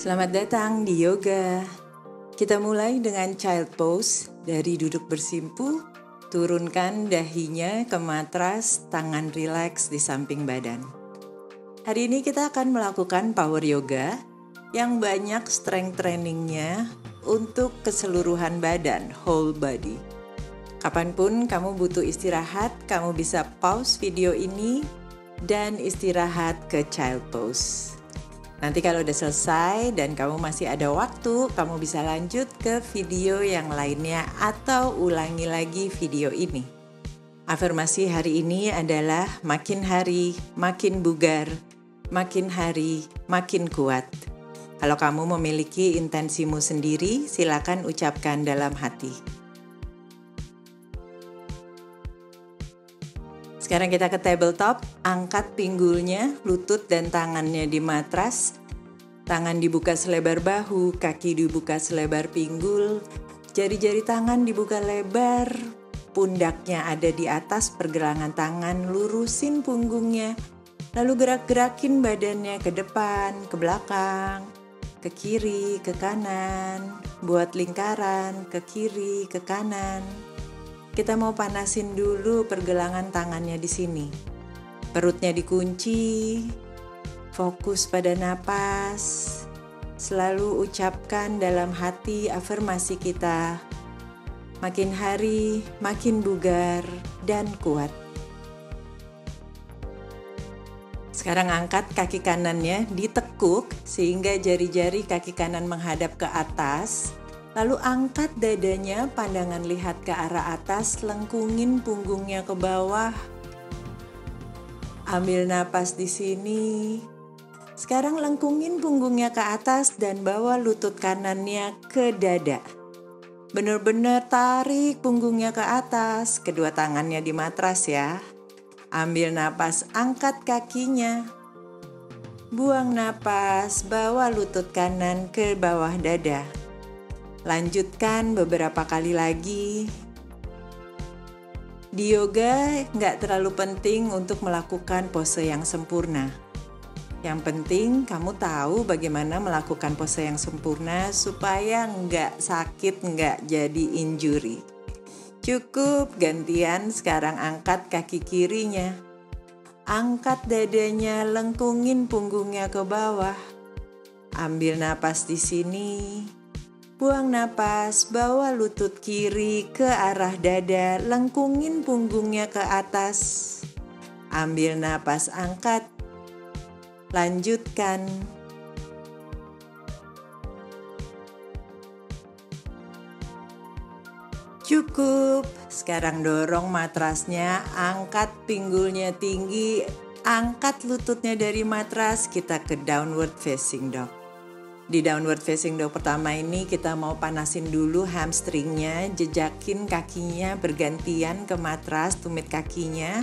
Selamat datang di yoga. Kita mulai dengan child pose. Dari duduk bersimpu, turunkan dahinya ke matras, tangan rileks di samping badan. Hari ini kita akan melakukan power yoga yang banyak strength trainingnya untuk keseluruhan badan, whole body. Kapanpun kamu butuh istirahat, kamu bisa pause video ini dan istirahat ke child pose. Nanti kalau udah selesai dan kamu masih ada waktu, kamu bisa lanjut ke video yang lainnya atau ulangi lagi video ini. Afirmasi hari ini adalah makin hari makin bugar, makin hari makin kuat. Kalau kamu memiliki intensimu sendiri, silakan ucapkan dalam hati. Sekarang kita ke tabletop, angkat pinggulnya, lutut dan tangannya di matras. Tangan dibuka selebar bahu, kaki dibuka selebar pinggul, jari-jari tangan dibuka lebar, pundaknya ada di atas pergelangan tangan, lurusin punggungnya, lalu gerak-gerakin badannya ke depan, ke belakang, ke kiri, ke kanan, buat lingkaran, ke kiri, ke kanan. Kita mau panasin dulu pergelangan tangannya di sini. Perutnya dikunci, fokus pada napas. Selalu ucapkan dalam hati afirmasi kita. Makin hari makin bugar dan kuat. Sekarang angkat kaki kanannya, ditekuk sehingga jari-jari kaki kanan menghadap ke atas. Lalu angkat dadanya, pandangan lihat ke arah atas, lengkungin punggungnya ke bawah. Ambil napas di sini. Sekarang lengkungin punggungnya ke atas dan bawa lutut kanannya ke dada. Benar-benar tarik punggungnya ke atas, kedua tangannya di matras ya. Ambil napas, angkat kakinya. Buang napas, bawa lutut kanan ke bawah dada. Lanjutkan beberapa kali lagi. Di yoga nggak terlalu penting untuk melakukan pose yang sempurna. Yang penting kamu tahu bagaimana melakukan pose yang sempurna supaya nggak sakit, nggak jadi injury. Cukup gantian, sekarang angkat kaki kirinya. Angkat dadanya, lengkungin punggungnya ke bawah. Ambil napas di sini. Buang napas, bawa lutut kiri ke arah dada, lengkungin punggungnya ke atas. Ambil napas, angkat. Lanjutkan. Cukup. Sekarang dorong matrasnya, angkat pinggulnya tinggi, angkat lututnya dari matras, kita ke downward facing dog. Di downward facing dog pertama ini kita mau panasin dulu hamstringnya, jejakin kakinya bergantian ke matras, tumit kakinya.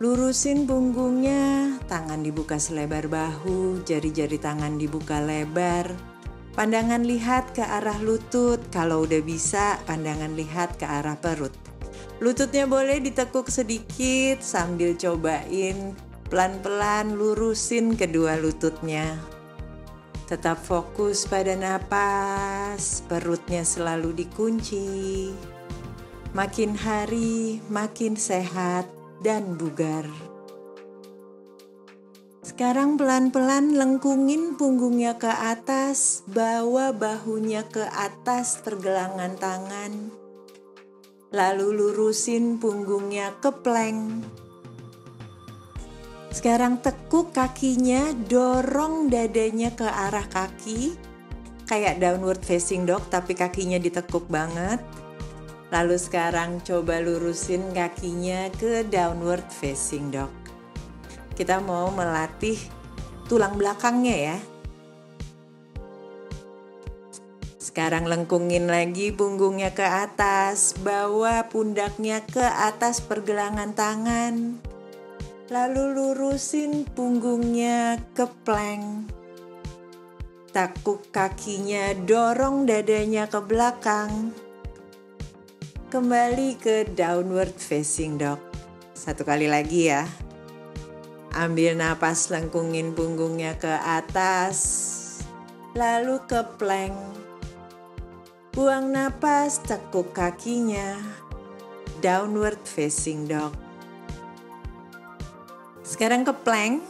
Lurusin punggungnya, tangan dibuka selebar bahu, jari-jari tangan dibuka lebar. Pandangan lihat ke arah lutut, kalau udah bisa pandangan lihat ke arah perut. Lututnya boleh ditekuk sedikit sambil cobain pelan-pelan lurusin kedua lututnya. Tetap fokus pada napas, perutnya selalu dikunci. Makin hari makin sehat dan bugar. Sekarang pelan-pelan lengkungin punggungnya ke atas, bawa bahunya ke atas pergelangan tangan. Lalu lurusin punggungnya ke plank. Sekarang tekuk kakinya, dorong dadanya ke arah kaki. Kayak downward facing dog tapi kakinya ditekuk banget. Lalu sekarang coba lurusin kakinya ke downward facing dog. Kita mau melatih tulang belakangnya ya. Sekarang lengkungin lagi punggungnya ke atas, bawa pundaknya ke atas pergelangan tangan. Lalu lurusin punggungnya ke plank. Tekuk kakinya, dorong dadanya ke belakang. Kembali ke downward facing dog. Satu kali lagi ya. Ambil napas, lengkungin punggungnya ke atas, lalu ke plank. Buang napas, tekuk kakinya, downward facing dog. Sekarang ke plank,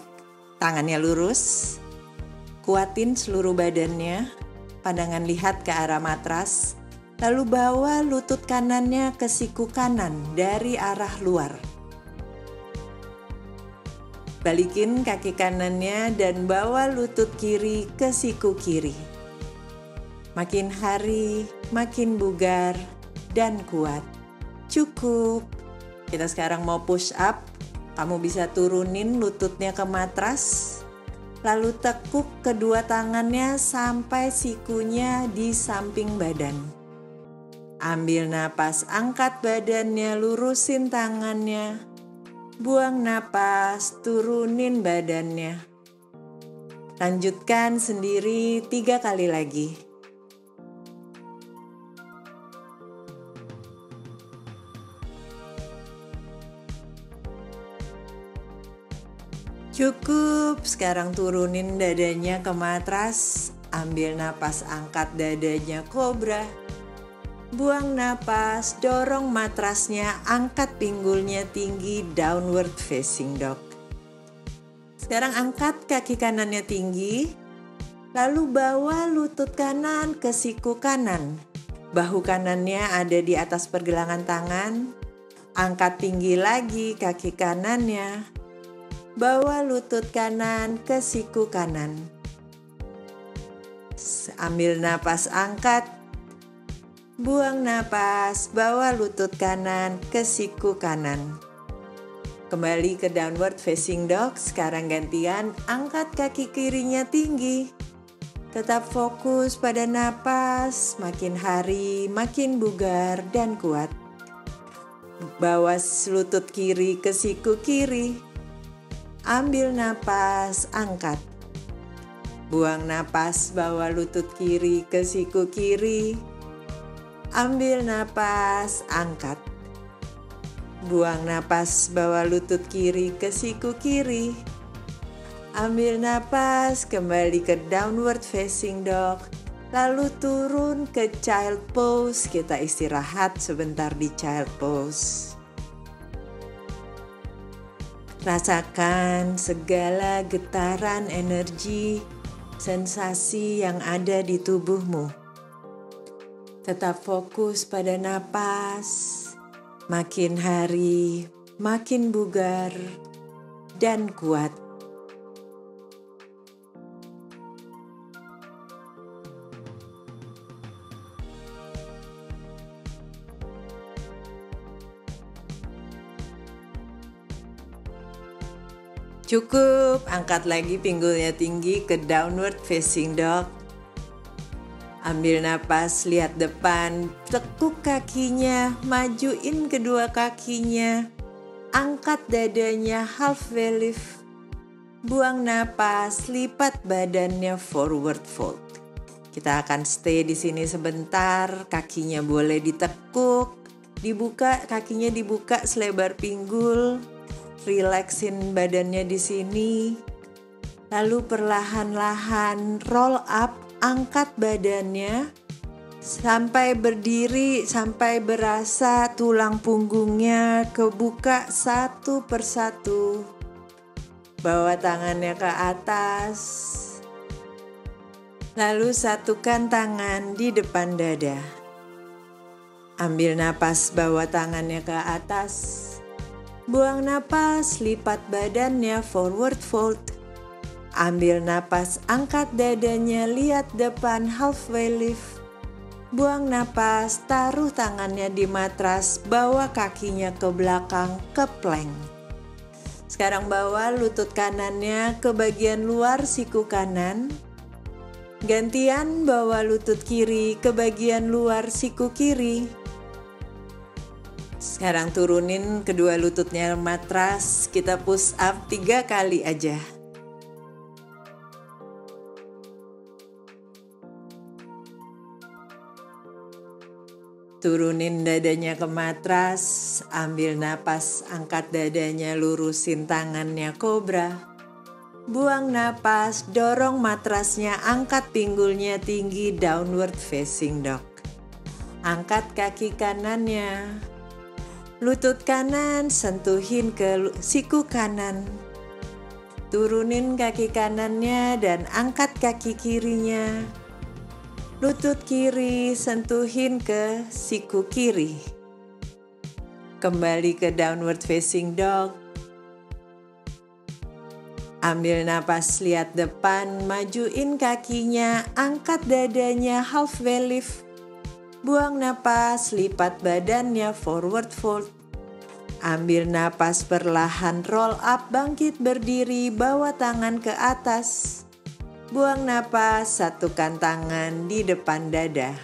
tangannya lurus, kuatin seluruh badannya, pandangan lihat ke arah matras, lalu bawa lutut kanannya ke siku kanan dari arah luar. Balikin kaki kanannya dan bawa lutut kiri ke siku kiri. Makin hari, makin bugar dan kuat. Cukup. Kita sekarang mau push up. Kamu bisa turunin lututnya ke matras. Lalu tekuk kedua tangannya sampai sikunya di samping badan. Ambil napas, angkat badannya, lurusin tangannya. Buang napas, turunin badannya. Lanjutkan sendiri 3 kali lagi. Cukup, sekarang turunin dadanya ke matras. Ambil napas, angkat dadanya kobra. Buang napas, dorong matrasnya, angkat pinggulnya tinggi, downward facing dog. Sekarang angkat kaki kanannya tinggi, lalu bawa lutut kanan ke siku kanan. Bahu kanannya ada di atas pergelangan tangan. Angkat tinggi lagi kaki kanannya. Bawa lutut kanan ke siku kanan. Ambil napas, angkat. Buang napas, bawa lutut kanan ke siku kanan. Kembali ke downward facing dog. Sekarang gantian, angkat kaki kirinya tinggi. Tetap fokus pada napas, makin hari makin bugar dan kuat. Bawa lutut kiri ke siku kiri. Ambil napas, angkat. Buang napas, bawa lutut kiri ke siku kiri. Ambil napas, angkat. Buang napas, bawa lutut kiri ke siku kiri. Ambil napas, kembali ke downward facing dog. Lalu turun ke child pose. Kita istirahat sebentar di child pose. Rasakan segala getaran energi, sensasi yang ada di tubuhmu. Tetap fokus pada napas, makin hari makin bugar dan kuat. Cukup, angkat lagi pinggulnya tinggi ke downward facing dog. Ambil napas, lihat depan, tekuk kakinya, majuin kedua kakinya, angkat dadanya halfway lift. Buang napas, lipat badannya forward fold. Kita akan stay di sini sebentar, kakinya boleh ditekuk, dibuka, kakinya dibuka selebar pinggul, relaxin badannya di sini. Lalu perlahan-lahan roll up. Angkat badannya sampai berdiri, sampai berasa tulang punggungnya kebuka satu persatu. Bawa tangannya ke atas. Lalu satukan tangan di depan dada. Ambil napas, bawa tangannya ke atas. Buang napas, lipat badannya forward fold. Ambil napas, angkat dadanya, lihat depan halfway lift. Buang napas, taruh tangannya di matras, bawa kakinya ke belakang ke plank. Sekarang bawa lutut kanannya ke bagian luar siku kanan. Gantian bawa lutut kiri ke bagian luar siku kiri. Sekarang turunin kedua lututnya matras, kita push up 3 kali aja. Turunin dadanya ke matras, ambil napas, angkat dadanya, lurusin tangannya kobra. Buang napas, dorong matrasnya, angkat pinggulnya tinggi, downward facing dog. Angkat kaki kanannya, lutut kanan sentuhin ke siku kanan. Turunin kaki kanannya dan angkat kaki kirinya. Lutut kiri sentuhin ke siku kiri. Kembali ke downward facing dog. Ambil napas, lihat depan, majuin kakinya, angkat dadanya, halfway lift. Buang napas, lipat badannya, forward fold. Ambil napas perlahan, roll up, bangkit berdiri, bawa tangan ke atas. Buang napas, satukan tangan di depan dada.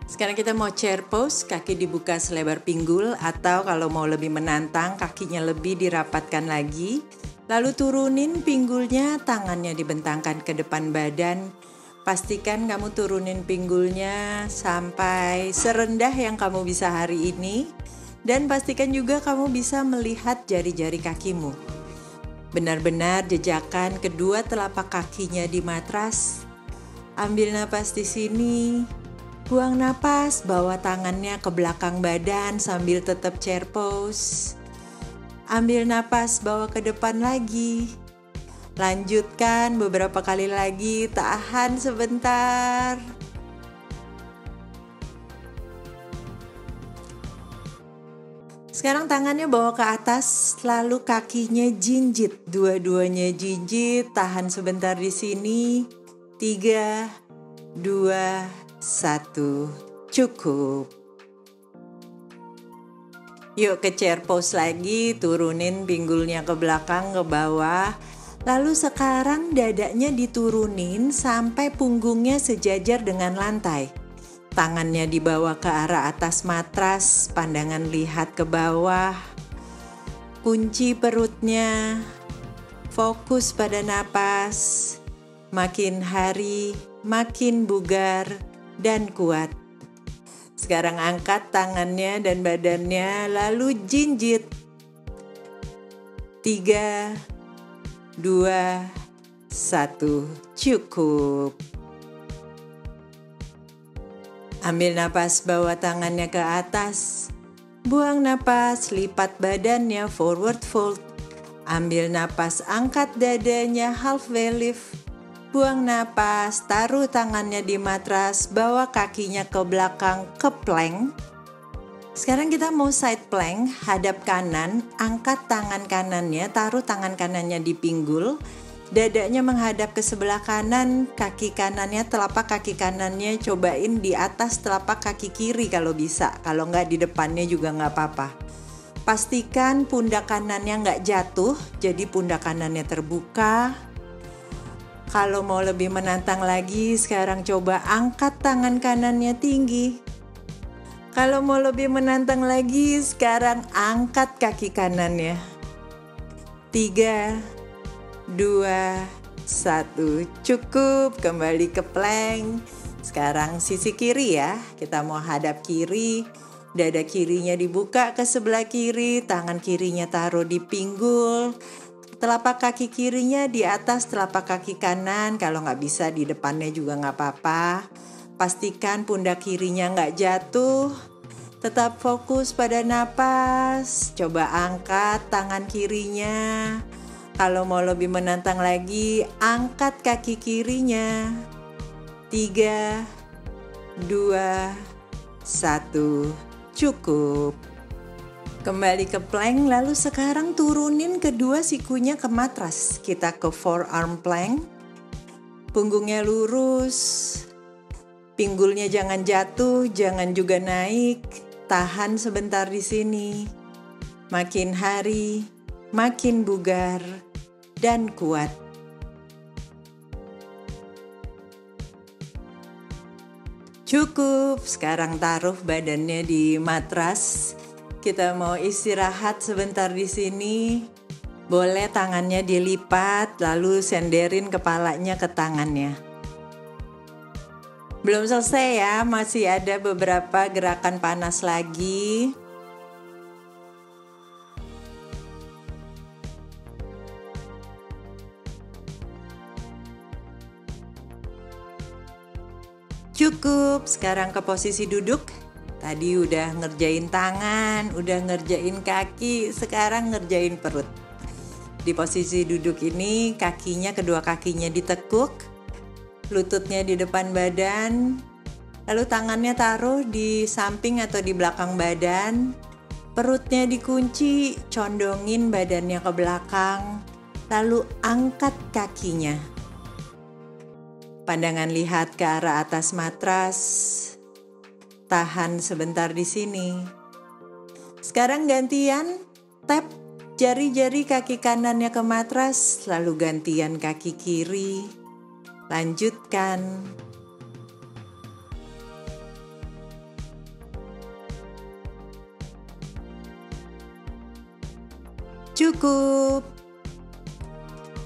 Sekarang kita mau chair pose, kaki dibuka selebar pinggul, atau kalau mau lebih menantang, kakinya lebih dirapatkan lagi. Lalu turunin pinggulnya, tangannya dibentangkan ke depan badan. Pastikan kamu turunin pinggulnya sampai serendah yang kamu bisa hari ini. Dan pastikan juga kamu bisa melihat jari-jari kakimu. Benar-benar jejakkan kedua telapak kakinya di matras. Ambil napas di sini. Buang napas, bawa tangannya ke belakang badan sambil tetap chair pose. Ambil napas, bawa ke depan lagi. Lanjutkan beberapa kali lagi, tahan sebentar. Sekarang tangannya bawa ke atas, lalu kakinya jinjit, dua-duanya jinjit, tahan sebentar di sini. 3, 2, 1, cukup. Yuk ke chair pose lagi, turunin pinggulnya ke belakang, ke bawah. Lalu sekarang dadanya diturunin sampai punggungnya sejajar dengan lantai. Tangannya dibawa ke arah atas matras, pandangan lihat ke bawah. Kunci perutnya, fokus pada napas. Makin hari, makin bugar dan kuat. Sekarang angkat tangannya dan badannya, lalu jinjit. 3, 2, 1, cukup. Ambil napas, bawa tangannya ke atas. Buang napas, lipat badannya, forward fold. Ambil napas, angkat dadanya, halfway lift. Buang napas, taruh tangannya di matras, bawa kakinya ke belakang, ke plank. Sekarang kita mau side plank, hadap kanan, angkat tangan kanannya, taruh tangan kanannya di pinggul. Dadanya menghadap ke sebelah kanan, kaki kanannya, telapak kaki kanannya cobain di atas telapak kaki kiri kalau bisa. Kalau nggak di depannya juga nggak apa-apa. Pastikan pundak kanannya nggak jatuh, jadi pundak kanannya terbuka. Kalau mau lebih menantang lagi, sekarang coba angkat tangan kanannya tinggi. Kalau mau lebih menantang lagi, sekarang angkat kaki kanannya. 3, 2, 1, cukup. Kembali ke plank. Sekarang sisi kiri ya. Kita mau hadap kiri. Dada kirinya dibuka ke sebelah kiri. Tangan kirinya taruh di pinggul. Telapak kaki kirinya di atas telapak kaki kanan. Kalau nggak bisa di depannya juga nggak apa-apa. Pastikan pundak kirinya nggak jatuh. Tetap fokus pada napas. Coba angkat tangan kirinya. Kalau mau lebih menantang lagi, angkat kaki kirinya. 3, 2, 1, cukup. Kembali ke plank, lalu sekarang turunin kedua sikunya ke matras. Kita ke forearm plank. Punggungnya lurus. Pinggulnya jangan jatuh, jangan juga naik. Tahan sebentar di sini. Makin hari, makin bugar dan kuat. Cukup, sekarang taruh badannya di matras. Kita mau istirahat sebentar di sini. Boleh tangannya dilipat, lalu senderin kepalanya ke tangannya. Belum selesai ya, masih ada beberapa gerakan panas lagi. Cukup, sekarang ke posisi duduk. Tadi udah ngerjain tangan, udah ngerjain kaki, sekarang ngerjain perut. Di posisi duduk ini, kedua kakinya ditekuk, lututnya di depan badan, lalu tangannya taruh di samping atau di belakang badan, perutnya dikunci, condongin badannya ke belakang, lalu angkat kakinya. Pandangan lihat ke arah atas matras, tahan sebentar di sini. Sekarang gantian, tap jari-jari kaki kanannya ke matras, lalu gantian kaki kiri. Lanjutkan. Cukup.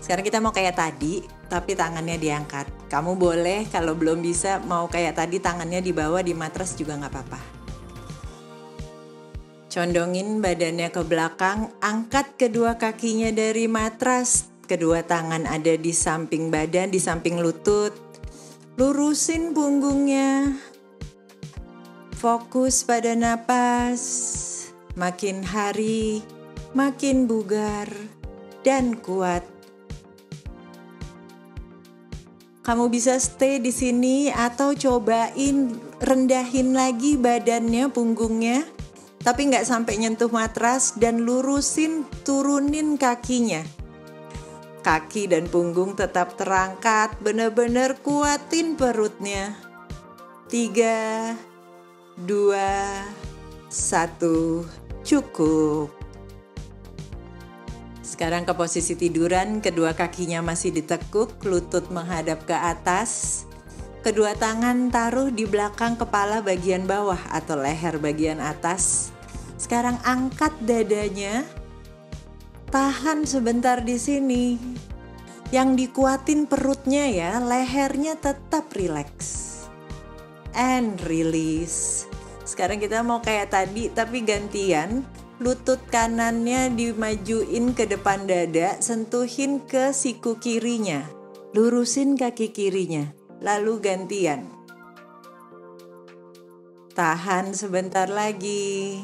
Sekarang kita mau kayak tadi, tapi tangannya diangkat. Kamu boleh kalau belum bisa mau kayak tadi tangannya di bawah di matras juga gak apa-apa. Condongin badannya ke belakang, angkat kedua kakinya dari matras. Kedua tangan ada di samping badan, di samping lutut. Lurusin punggungnya. Fokus pada napas. Makin hari, makin bugar dan kuat. Kamu bisa stay di sini atau cobain rendahin lagi badannya, punggungnya. Tapi nggak sampai nyentuh matras dan lurusin, turunin kakinya. Kaki dan punggung tetap terangkat, bener-bener kuatin perutnya. 3, 2, 1, cukup. Sekarang ke posisi tiduran, kedua kakinya masih ditekuk, lutut menghadap ke atas. Kedua tangan taruh di belakang kepala bagian bawah atau leher bagian atas. Sekarang angkat dadanya. Tahan sebentar di sini. Yang dikuatin perutnya ya, lehernya tetap rileks. And release. Sekarang kita mau kayak tadi tapi gantian. Lutut kanannya dimajuin ke depan dada, sentuhin ke siku kirinya. Lurusin kaki kirinya, lalu gantian. Tahan sebentar lagi.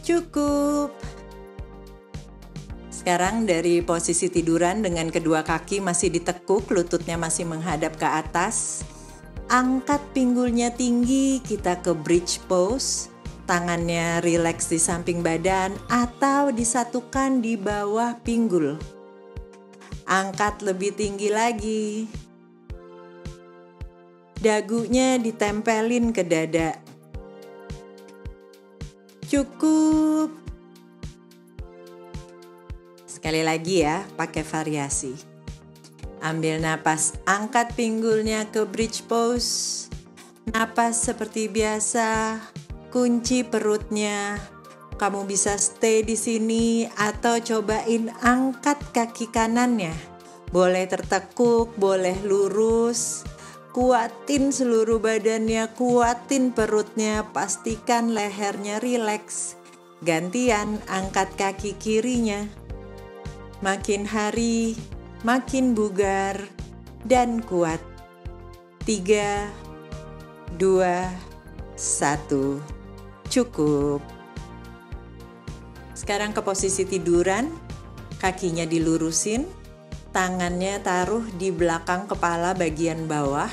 Cukup. Sekarang dari posisi tiduran dengan kedua kaki masih ditekuk, lututnya masih menghadap ke atas. Angkat pinggulnya tinggi, kita ke bridge pose. Tangannya rileks di samping badan atau disatukan di bawah pinggul. Angkat lebih tinggi lagi. Dagunya ditempelin ke dada. Cukup. Sekali lagi ya, pakai variasi. Ambil napas, angkat pinggulnya ke bridge pose. Napas seperti biasa, kunci perutnya. Kamu bisa stay di sini atau cobain angkat kaki kanannya. Boleh tertekuk, boleh lurus. Kuatin seluruh badannya, kuatin perutnya, pastikan lehernya rileks. Gantian angkat kaki kirinya. Makin hari, makin bugar dan kuat. 3, 2, 1, cukup. Sekarang ke posisi tiduran, kakinya dilurusin, tangannya taruh di belakang kepala bagian bawah.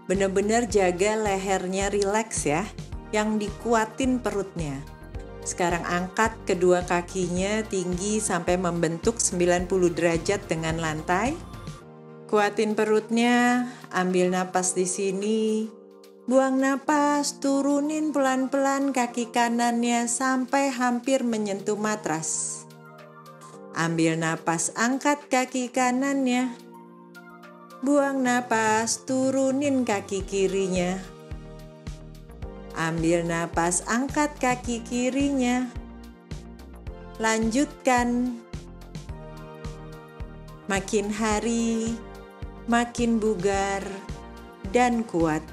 Benar-benar jaga lehernya rileks ya, yang dikuatin perutnya. Sekarang angkat kedua kakinya tinggi sampai membentuk 90 derajat dengan lantai. Kuatin perutnya, ambil napas di sini. Buang napas, turunin pelan-pelan kaki kanannya sampai hampir menyentuh matras. Ambil napas, angkat kaki kanannya. Buang napas, turunin kaki kirinya. Ambil napas, angkat kaki kirinya. Lanjutkan. Makin hari, makin bugar dan kuat.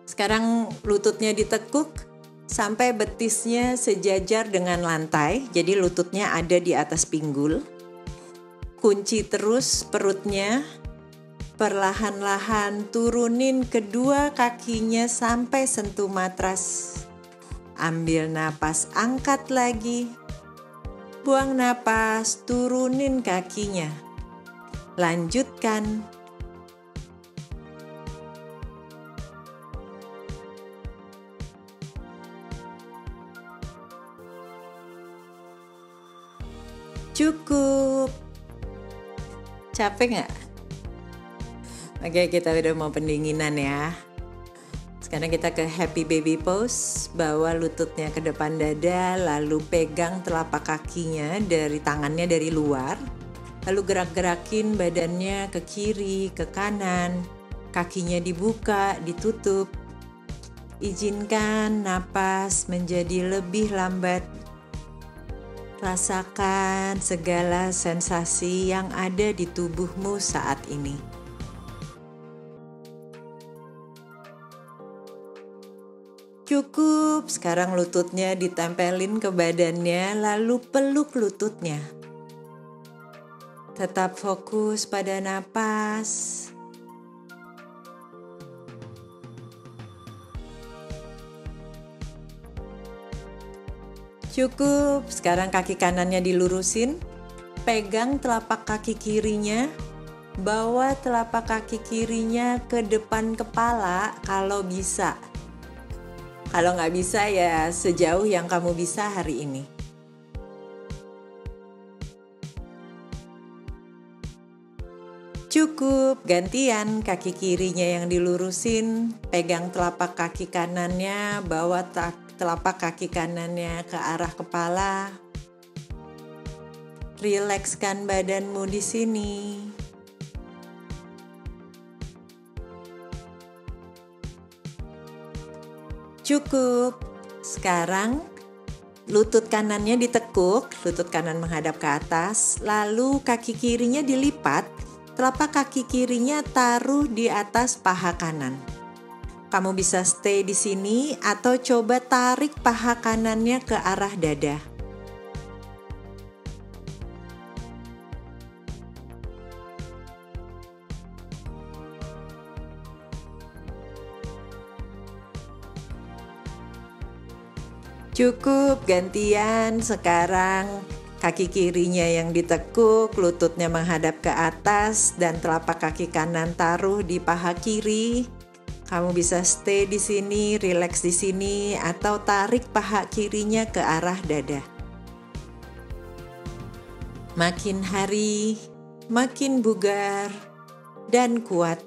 Sekarang lututnya ditekuk sampai betisnya sejajar dengan lantai, jadi lututnya ada di atas pinggul. Kunci terus perutnya, perlahan-lahan turunin kedua kakinya sampai sentuh matras. Ambil napas, angkat lagi. Buang napas, turunin kakinya. Lanjutkan. Cukup. Capek nggak? Oke, kita udah mau pendinginan ya. Sekarang kita ke happy baby pose. Bawa lututnya ke depan dada, lalu pegang telapak kakinya dari tangannya dari luar. Lalu gerak-gerakin badannya ke kiri, ke kanan. Kakinya dibuka, ditutup. Izinkan napas menjadi lebih lambat. Rasakan segala sensasi yang ada di tubuhmu saat ini. Cukup, sekarang lututnya ditempelin ke badannya, lalu peluk lututnya. Tetap fokus pada napas. Cukup, sekarang kaki kanannya dilurusin, pegang telapak kaki kirinya, bawa telapak kaki kirinya ke depan kepala kalau bisa. Kalau nggak bisa ya sejauh yang kamu bisa hari ini. Cukup, gantian kaki kirinya yang dilurusin, pegang telapak kaki kanannya, bawa telapak kaki kanannya ke arah kepala. Rilekskan badanmu di sini. Cukup. Sekarang lutut kanannya ditekuk, lutut kanan menghadap ke atas, lalu kaki kirinya dilipat, telapak kaki kirinya taruh di atas paha kanan. Kamu bisa stay di sini atau coba tarik paha kanannya ke arah dada. Cukup, gantian. Sekarang kaki kirinya yang ditekuk, lututnya menghadap ke atas dan telapak kaki kanan taruh di paha kiri. Kamu bisa stay di sini, relax di sini, atau tarik paha kirinya ke arah dada. Makin hari, makin bugar dan kuat.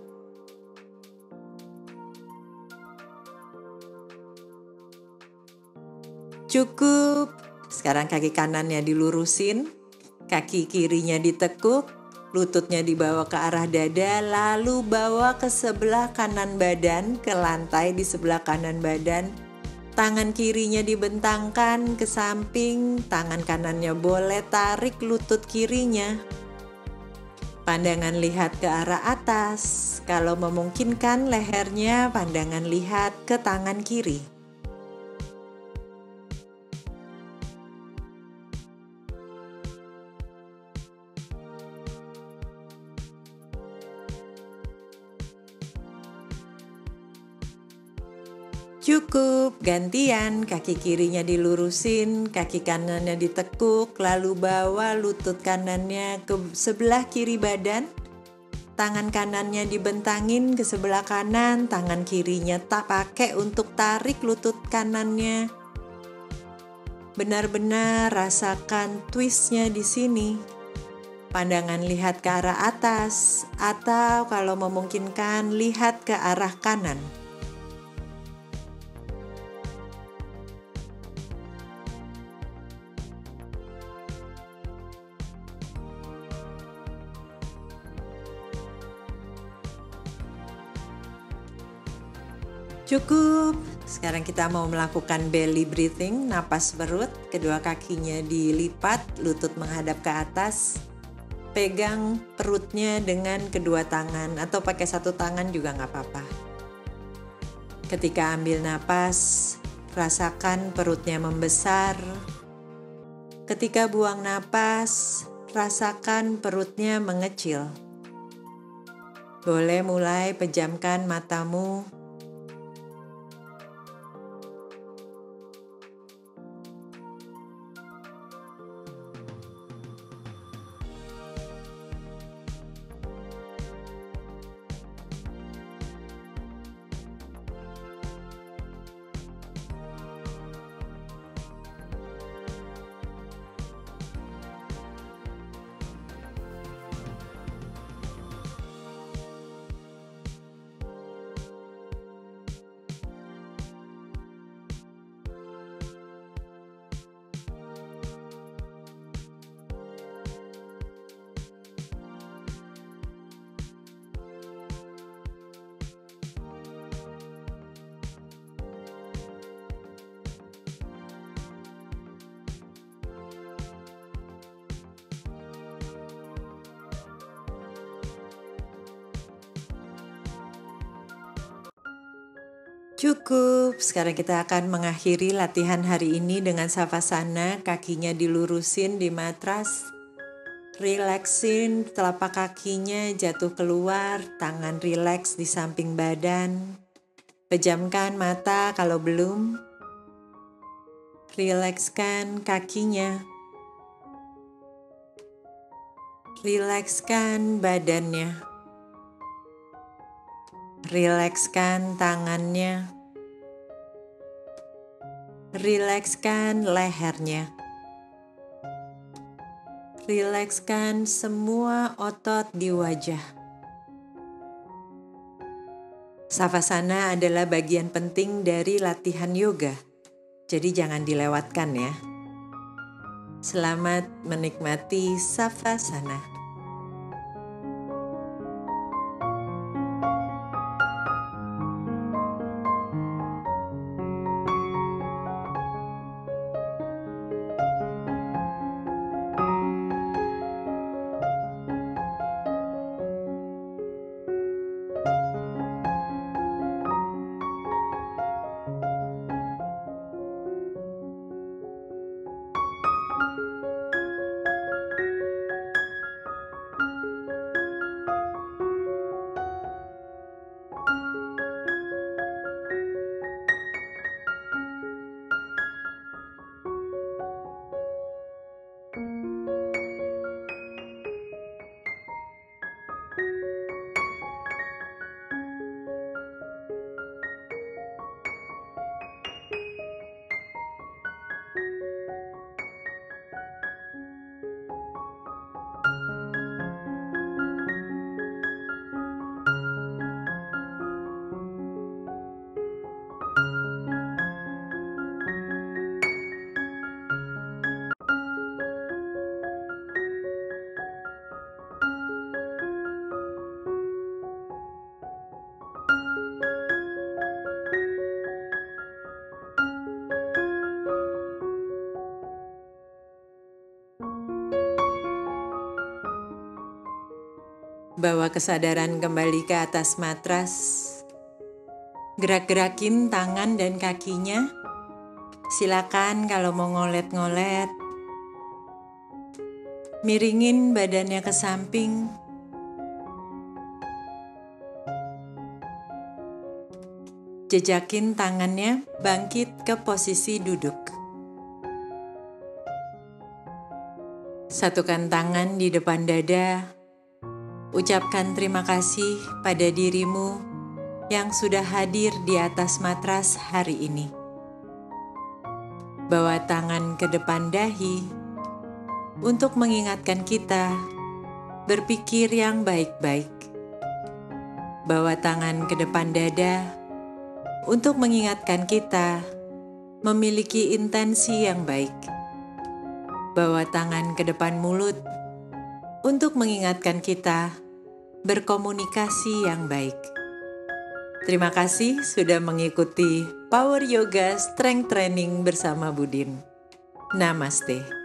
Cukup. Sekarang kaki kanannya dilurusin, kaki kirinya ditekuk, lututnya dibawa ke arah dada, lalu bawa ke sebelah kanan badan, ke lantai di sebelah kanan badan. Tangan kirinya dibentangkan ke samping, tangan kanannya boleh tarik lutut kirinya. Pandangan lihat ke arah atas, kalau memungkinkan lehernya pandangan lihat ke tangan kiri. Cukup, gantian. Kaki kirinya dilurusin, kaki kanannya ditekuk, lalu bawa lutut kanannya ke sebelah kiri badan. Tangan kanannya dibentangin ke sebelah kanan, tangan kirinya tak pakai untuk tarik lutut kanannya. Benar-benar rasakan twistnya di sini. Pandangan lihat ke arah atas, atau kalau memungkinkan lihat ke arah kanan. Cukup. Sekarang kita mau melakukan belly breathing, napas perut, kedua kakinya dilipat, lutut menghadap ke atas. Pegang perutnya dengan kedua tangan atau pakai satu tangan juga nggak apa-apa. Ketika ambil napas, rasakan perutnya membesar. Ketika buang napas, rasakan perutnya mengecil. Boleh mulai pejamkan matamu. Cukup, sekarang kita akan mengakhiri latihan hari ini dengan savasana, kakinya dilurusin di matras. Relaksin telapak kakinya jatuh keluar, tangan rileks di samping badan. Pejamkan mata kalau belum. Rilekskan kakinya. Rilekskan badannya. Rilekskan tangannya. Rilekskan lehernya. Rilekskan semua otot di wajah. Savasana adalah bagian penting dari latihan yoga, jadi jangan dilewatkan ya. Selamat menikmati savasana. Bawa kesadaran kembali ke atas matras. Gerak-gerakin tangan dan kakinya. Silakan kalau mau ngolet-ngolet. Miringin badannya ke samping. Jejakin tangannya bangkit ke posisi duduk. Satukan tangan di depan dada. Ucapkan terima kasih pada dirimu yang sudah hadir di atas matras hari ini. Bawa tangan ke depan dahi untuk mengingatkan kita berpikir yang baik-baik. Bawa tangan ke depan dada untuk mengingatkan kita memiliki intensi yang baik. Bawa tangan ke depan mulut untuk mengingatkan kita berkomunikasi yang baik. Terima kasih sudah mengikuti Power Yoga Strength Training bersama Budin. Namaste.